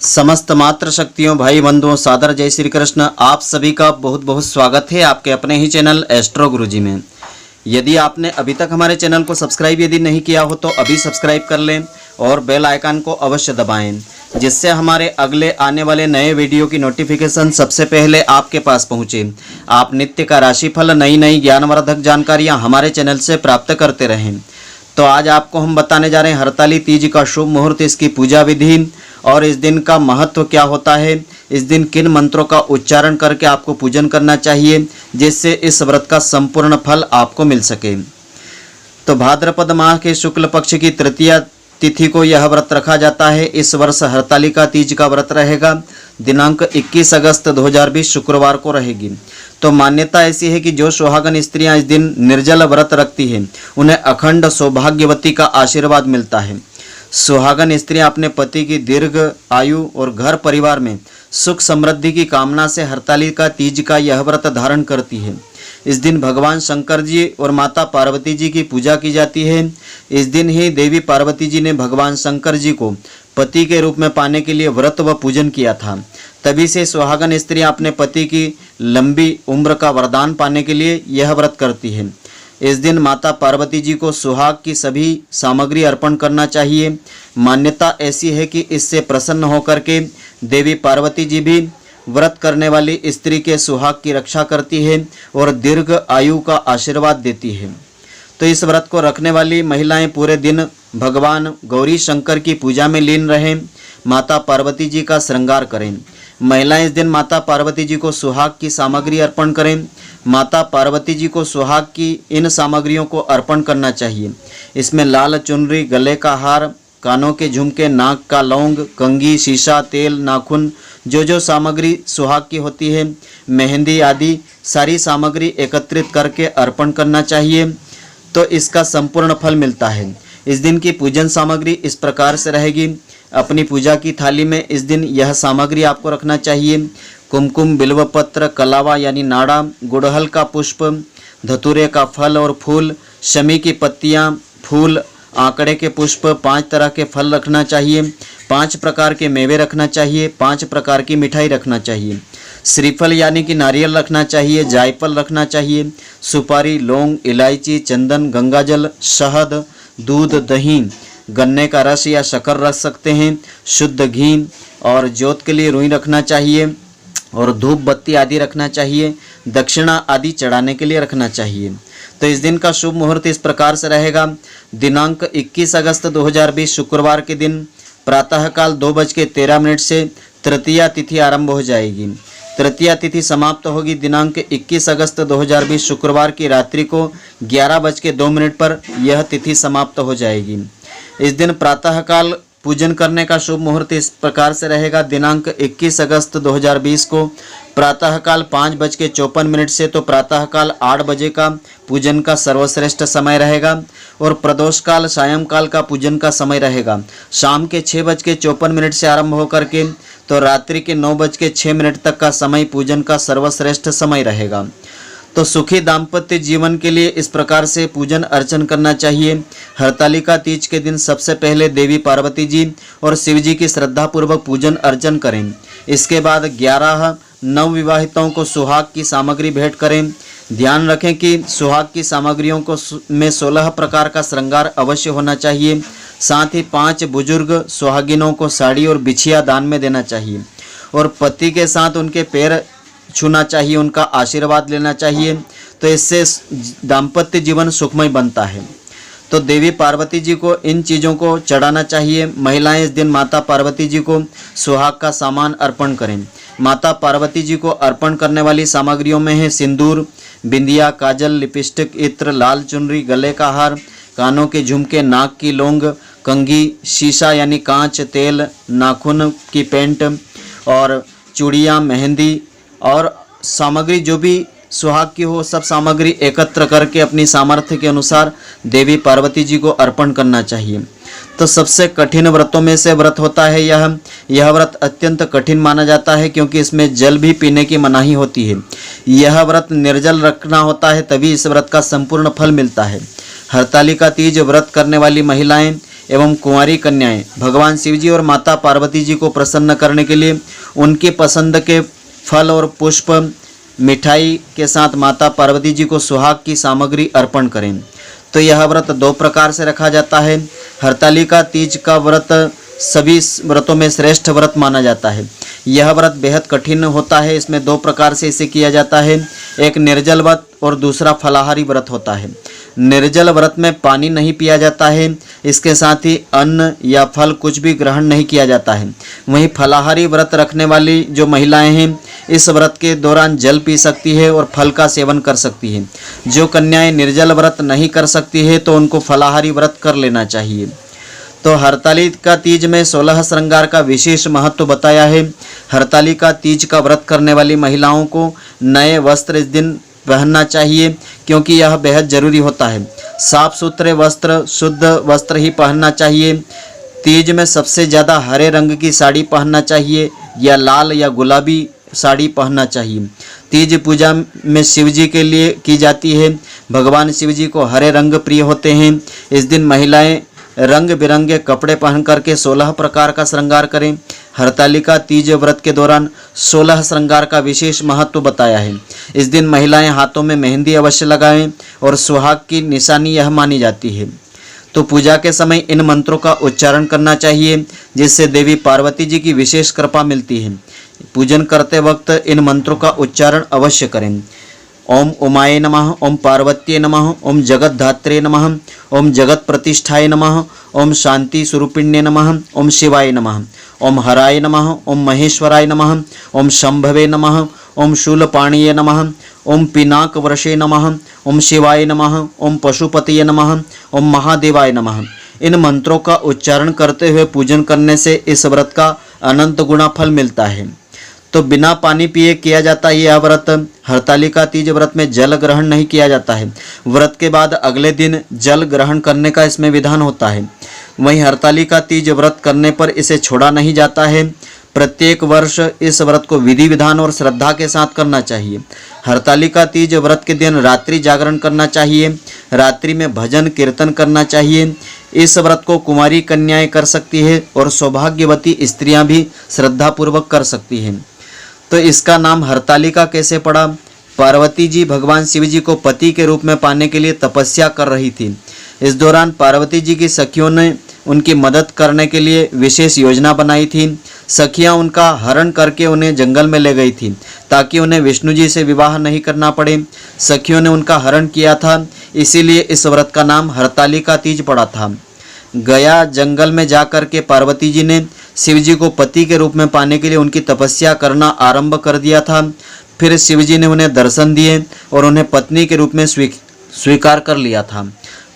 समस्त मात्र शक्तियों भाई बंधुओं सादर जय श्री कृष्ण। आप सभी का बहुत बहुत स्वागत है आपके अपने ही चैनल एस्ट्रो गुरुजी में। यदि आपने अभी तक हमारे चैनल को सब्सक्राइब यदि नहीं किया हो तो अभी सब्सक्राइब कर लें और बेल आइकन को अवश्य दबाएं, जिससे हमारे अगले आने वाले नए वीडियो की नोटिफिकेशन सबसे पहले आपके पास पहुंचे। आप नित्य का राशिफल, नई नई ज्ञानवर्धक जानकारियां हमारे चैनल से प्राप्त करते रहें। तो आज आपको हम बताने जा रहे हैं हरताली तीज का शुभ मुहूर्त, इसकी पूजा विधि और इस दिन का महत्व क्या होता है। इस दिन किन मंत्रों का उच्चारण करके आपको पूजन करना चाहिए जिससे इस व्रत का संपूर्ण फल आपको मिल सके। तो भाद्रपद माह के शुक्ल पक्ष की तृतीया तिथि को यह व्रत रखा जाता है। इस वर्ष हरतालिका तीज का व्रत रहेगा। दिनांक 21 अगस्त 2020 शुक्रवार को रहेगी। तो मान्यता ऐसी है कि जो सुहागन स्त्रियां इस दिन निर्जल व्रत रखती हैं उन्हें अखंड सौभाग्यवती का आशीर्वाद मिलता है। सुहागन स्त्रियां अपने पति की दीर्घ आयु और घर परिवार में सुख समृद्धि की कामना से हरतालिका तीज का यह व्रत धारण करती है। इस दिन भगवान शंकर जी और माता पार्वती जी की पूजा की जाती है। इस दिन ही देवी पार्वती जी ने भगवान शंकर जी को पति के रूप में पाने के लिए व्रत व पूजन किया था। तभी से सुहागन स्त्रियां अपने पति की लंबी उम्र का वरदान पाने के लिए यह व्रत करती है। इस दिन माता पार्वती जी को सुहाग की सभी सामग्री अर्पण करना चाहिए। मान्यता ऐसी है कि इससे प्रसन्न होकर के देवी पार्वती जी भी व्रत करने वाली स्त्री के सुहाग की रक्षा करती है और दीर्घ आयु का आशीर्वाद देती है। तो इस व्रत को रखने वाली महिलाएं पूरे दिन भगवान गौरी शंकर की पूजा में लीन रहें, माता पार्वती जी का श्रृंगार करें। महिलाएं इस दिन माता पार्वती जी को सुहाग की सामग्री अर्पण करें। माता पार्वती जी को सुहाग की इन सामग्रियों को अर्पण करना चाहिए। इसमें लाल चुनरी, गले का हार, कानों के झुमके, नाक का लौंग, कंघी, शीशा, तेल, नाखून, जो सामग्री सुहाग की होती है, मेहंदी आदि सारी सामग्री एकत्रित करके अर्पण करना चाहिए। तो इसका संपूर्ण फल मिलता है। इस दिन की पूजन सामग्री इस प्रकार से रहेगी। अपनी पूजा की थाली में इस दिन यह सामग्री आपको रखना चाहिए: कुमकुम, बिल्वपत्र, कलावा यानी नाड़ा, गुड़हल का पुष्प, धतूरे का फल और फूल, शमी की पत्तियां, फूल, आंकड़े के पुष्प, 5 तरह के फल रखना चाहिए, 5 प्रकार के मेवे रखना चाहिए, 5 प्रकार की मिठाई रखना चाहिए, श्रीफल यानी कि नारियल रखना चाहिए, जायफल रखना चाहिए, सुपारी, लौंग, इलायची, चंदन, गंगाजल, शहद, दूध, दही, गन्ने का रस या शक्कर रख सकते हैं, शुद्ध घी और ज्योत के लिए रुई रखना चाहिए और धूप बत्ती आदि रखना चाहिए। दक्षिणा आदि चढ़ाने के लिए रखना चाहिए। तो इस दिन का शुभ मुहूर्त इस प्रकार से रहेगा। दिनांक 21 अगस्त 2020 शुक्रवार के दिन प्रातःकाल 2:13 से तृतीया तिथि आरंभ हो जाएगी। तृतीया तिथि समाप्त होगी दिनांक 21 अगस्त 2020 शुक्रवार की रात्रि को 11:02 पर यह तिथि समाप्त हो जाएगी। इस दिन प्रातःकाल पूजन करने का शुभ मुहूर्त इस प्रकार से रहेगा। दिनांक 21 अगस्त 2020 को प्रातःकाल 5:54 से तो प्रातःकाल 8 बजे का पूजन का सर्वश्रेष्ठ समय रहेगा और प्रदोष काल सायंकाल का पूजन का समय रहेगा। शाम के 6:54 से आरंभ होकर के तो रात्रि के 9:06 तक का समय पूजन का सर्वश्रेष्ठ समय रहेगा। तो सुखी दाम्पत्य जीवन के लिए इस प्रकार से पूजन अर्चन करना चाहिए। हरतालिका तीज के दिन सबसे पहले देवी पार्वती जी और शिव जी की श्रद्धापूर्वक पूजन अर्चन करें। इसके बाद 11 नवविवाहितों को सुहाग की सामग्री भेंट करें। ध्यान रखें कि सुहाग की सामग्रियों को में 16 प्रकार का श्रृंगार अवश्य होना चाहिए। साथ ही 5 बुजुर्ग सुहागिनों को साड़ी और बिछिया दान में देना चाहिए और पति के साथ उनके पैर छूना चाहिए, उनका आशीर्वाद लेना चाहिए। तो इससे दाम्पत्य जीवन सुखमय बनता है। तो देवी पार्वती जी को इन चीज़ों को चढ़ाना चाहिए। महिलाएं इस दिन माता पार्वती जी को सुहाग का सामान अर्पण करें। माता पार्वती जी को अर्पण करने वाली सामग्रियों में है सिंदूर, बिंदिया, काजल, लिपस्टिक, इत्र, लाल चुनरी, गले का हार, कानों के झुमके, नाक की लौंग, कंघी, शीशा यानी कांच, तेल, नाखून की पेंट और चूड़ियाँ, मेहंदी और सामग्री जो भी सुहाग की हो सब सामग्री एकत्र करके अपनी सामर्थ्य के अनुसार देवी पार्वती जी को अर्पण करना चाहिए। तो सबसे कठिन व्रतों में से व्रत होता है यह व्रत अत्यंत कठिन माना जाता है क्योंकि इसमें जल भी पीने की मनाही होती है। यह व्रत निर्जल रखना होता है तभी इस व्रत का संपूर्ण फल मिलता है। हरतालिका तीज व्रत करने वाली महिलाएं एवं कुंवारी कन्याएं भगवान शिव जी और माता पार्वती जी को प्रसन्न करने के लिए उनकी पसंद के फल और पुष्प मिठाई के साथ माता पार्वती जी को सुहाग की सामग्री अर्पण करें। तो यह व्रत 2 प्रकार से रखा जाता है। हरतालिका तीज का व्रत सभी व्रतों में श्रेष्ठ व्रत माना जाता है। यह व्रत बेहद कठिन होता है। इसमें 2 प्रकार से इसे किया जाता है, एक निर्जल व्रत और दूसरा फलाहारी व्रत होता है। निर्जल व्रत में पानी नहीं पिया जाता है, इसके साथ ही अन्न या फल कुछ भी ग्रहण नहीं किया जाता है। वहीं फलाहारी व्रत रखने वाली जो महिलाएं हैं इस व्रत के दौरान जल पी सकती है और फल का सेवन कर सकती है। जो कन्याएं निर्जल व्रत नहीं कर सकती है तो उनको फलाहारी व्रत कर लेना चाहिए। तो हरतालिका तीज में 16 श्रृंगार का विशेष महत्व बताया है। हरतालिका तीज का व्रत करने वाली महिलाओं को नए वस्त्र इस दिन पहनना चाहिए, क्योंकि यह बेहद जरूरी होता है। साफ सुथरे वस्त्र, शुद्ध वस्त्र ही पहनना चाहिए। तीज में सबसे ज़्यादा हरे रंग की साड़ी पहनना चाहिए या लाल या गुलाबी साड़ी पहनना चाहिए। तीज पूजा में शिव जी के लिए की जाती है। भगवान शिव जी को हरे रंग प्रिय होते हैं। इस दिन महिलाएं रंग बिरंगे कपड़े पहन करके 16 प्रकार का श्रृंगार करें। हरतालिका तीज व्रत के दौरान 16 श्रृंगार का विशेष महत्व बताया है। इस दिन महिलाएं हाथों में मेहंदी अवश्य लगाएं और सुहाग की निशानी यह मानी जाती है। तो पूजा के समय इन मंत्रों का उच्चारण करना चाहिए, जिससे देवी पार्वती जी की विशेष कृपा मिलती है। पूजन करते वक्त इन मंत्रों का उच्चारण अवश्य करें। ओम उमाय नमः, ओम पार्वत्ये नमः, ओम जगद्धात्रे नमः, ओम जगत प्रतिष्ठाय नमः, ओम शांति स्वरूपिण्ये नमः, ओम शिवाय नमः, ओम हराय नमः, ओम महेश्वराय नमः, ओम शंभवे नमः, ओम शूलपाणिये नमः, ओम पिनाक वृषे नमः, ओम शिवाय नमः, ओम पशुपतये नमः, ओम महादेवाय नमः। इन मंत्रों का उच्चारण करते हुए पूजन करने से इस व्रत का अनंत गुना फल मिलता है। तो बिना पानी पिए किया जाता है यह व्रत। हरतालिका तीज व्रत में जल ग्रहण नहीं किया जाता है। व्रत के बाद अगले दिन जल ग्रहण करने का इसमें विधान होता है। वहीं हरतालिका तीज व्रत करने पर इसे छोड़ा नहीं जाता है। प्रत्येक वर्ष इस व्रत को विधि विधान और श्रद्धा के साथ करना चाहिए। हरतालिका तीज व्रत के दिन रात्रि जागरण करना चाहिए। रात्रि में भजन कीर्तन करना चाहिए। इस व्रत को कुंवारी कन्याएं कर सकती है और सौभाग्यवती स्त्रियां भी श्रद्धापूर्वक कर सकती हैं। तो इसका नाम हरतालिका कैसे पड़ा? पार्वती जी भगवान शिव जी को पति के रूप में पाने के लिए तपस्या कर रही थी। इस दौरान पार्वती जी की सखियों ने उनकी मदद करने के लिए विशेष योजना बनाई थी। सखियां उनका हरण करके उन्हें जंगल में ले गई थी ताकि उन्हें विष्णु जी से विवाह नहीं करना पड़े। सखियों ने उनका हरण किया था, इसीलिए इस व्रत का नाम हरतालिका तीज पड़ा था। गया जंगल में जाकर के पार्वती जी ने शिव जी को पति के रूप में पाने के लिए उनकी तपस्या करना आरंभ कर दिया था। फिर शिव जी ने उन्हें दर्शन दिए और उन्हें पत्नी के रूप में स्वीकार कर लिया था।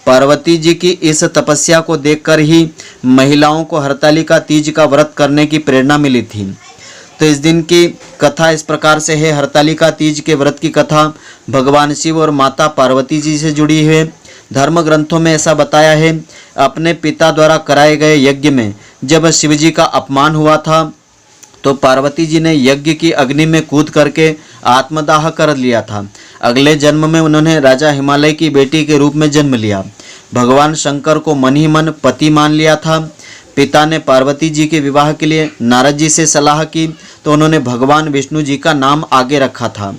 पार्वती जी की इस तपस्या को देखकर ही महिलाओं को हरतालिका तीज का व्रत करने की प्रेरणा मिली थी। तो इस दिन की कथा इस प्रकार से है। हरतालिका तीज के व्रत की कथा भगवान शिव और माता पार्वती जी से जुड़ी है। धर्म ग्रंथों में ऐसा बताया है, अपने पिता द्वारा कराए गए यज्ञ में जब शिव जी का अपमान हुआ था तो पार्वती जी ने यज्ञ की अग्नि में कूद करके आत्मदाह कर लिया था। अगले जन्म में उन्होंने राजा हिमालय की बेटी के रूप में जन्म लिया। भगवान शंकर को मन ही मन पति मान लिया था। पिता ने पार्वती जी के विवाह के लिए नारद जी से सलाह की तो उन्होंने भगवान विष्णु जी का नाम आगे रखा था।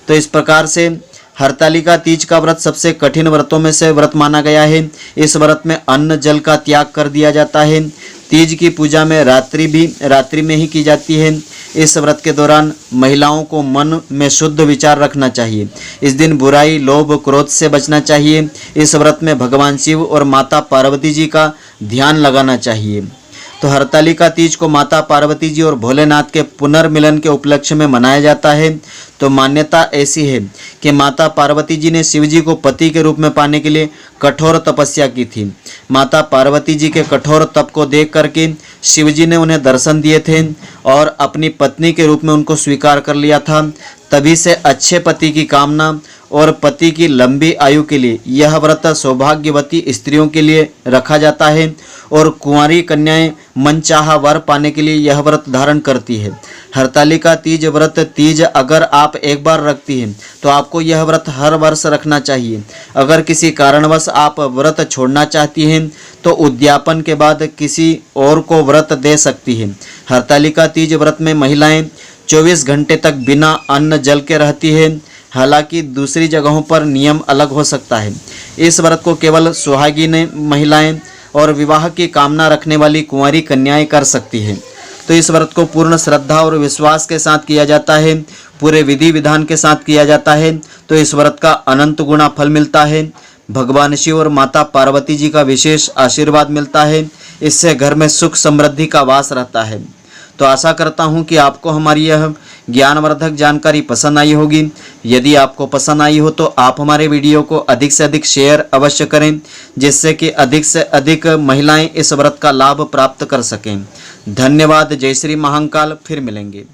तो इस प्रकार से हरतालिका तीज का व्रत सबसे कठिन व्रतों में से व्रत माना गया है। इस व्रत में अन्न जल का त्याग कर दिया जाता है। तीज की पूजा में रात्रि में ही की जाती है। इस व्रत के दौरान महिलाओं को मन में शुद्ध विचार रखना चाहिए। इस दिन बुराई, लोभ, क्रोध से बचना चाहिए। इस व्रत में भगवान शिव और माता पार्वती जी का ध्यान लगाना चाहिए। तो हरतालिका तीज को माता पार्वती जी और भोलेनाथ के पुनर्मिलन के उपलक्ष्य में मनाया जाता है। तो मान्यता ऐसी है कि माता पार्वती जी ने शिव जी को पति के रूप में पाने के लिए कठोर तपस्या की थी। माता पार्वती जी के कठोर तप को देख करके शिव जी ने उन्हें दर्शन दिए थे और अपनी पत्नी के रूप में उनको स्वीकार कर लिया था। तभी से अच्छे पति की कामना और पति की लंबी आयु के लिए यह व्रत सौभाग्यवती स्त्रियों के लिए रखा जाता है और कुंवारी कन्याएं मनचाहा वर पाने के लिए यह व्रत धारण करती है। हरतालिका तीज व्रत तीज अगर आप एक बार रखती हैं तो आपको यह व्रत हर वर्ष रखना चाहिए। अगर किसी कारणवश आप व्रत छोड़ना चाहती हैं तो उद्यापन के बाद किसी और को व्रत दे सकती हैं। हरतालिका तीज व्रत में महिलाएं 24 घंटे तक बिना अन्न जल के रहती हैं। हालांकि दूसरी जगहों पर नियम अलग हो सकता है। इस व्रत को केवल सुहागिन महिलाएं और विवाह की कामना रखने वाली कुंवारी कन्याएं कर सकती हैं। तो इस व्रत को पूर्ण श्रद्धा और विश्वास के साथ किया जाता है, पूरे विधि विधान के साथ किया जाता है। तो इस व्रत का अनंत गुना फल मिलता है। भगवान शिव और माता पार्वती जी का विशेष आशीर्वाद मिलता है। इससे घर में सुख समृद्धि का वास रहता है। तो आशा करता हूँ कि आपको हमारी यह ज्ञानवर्धक जानकारी पसंद आई होगी। यदि आपको पसंद आई हो तो आप हमारे वीडियो को अधिक से अधिक शेयर अवश्य करें, जिससे कि अधिक से अधिक महिलाएं इस व्रत का लाभ प्राप्त कर सकें। धन्यवाद। जय श्री महाकाल। फिर मिलेंगे।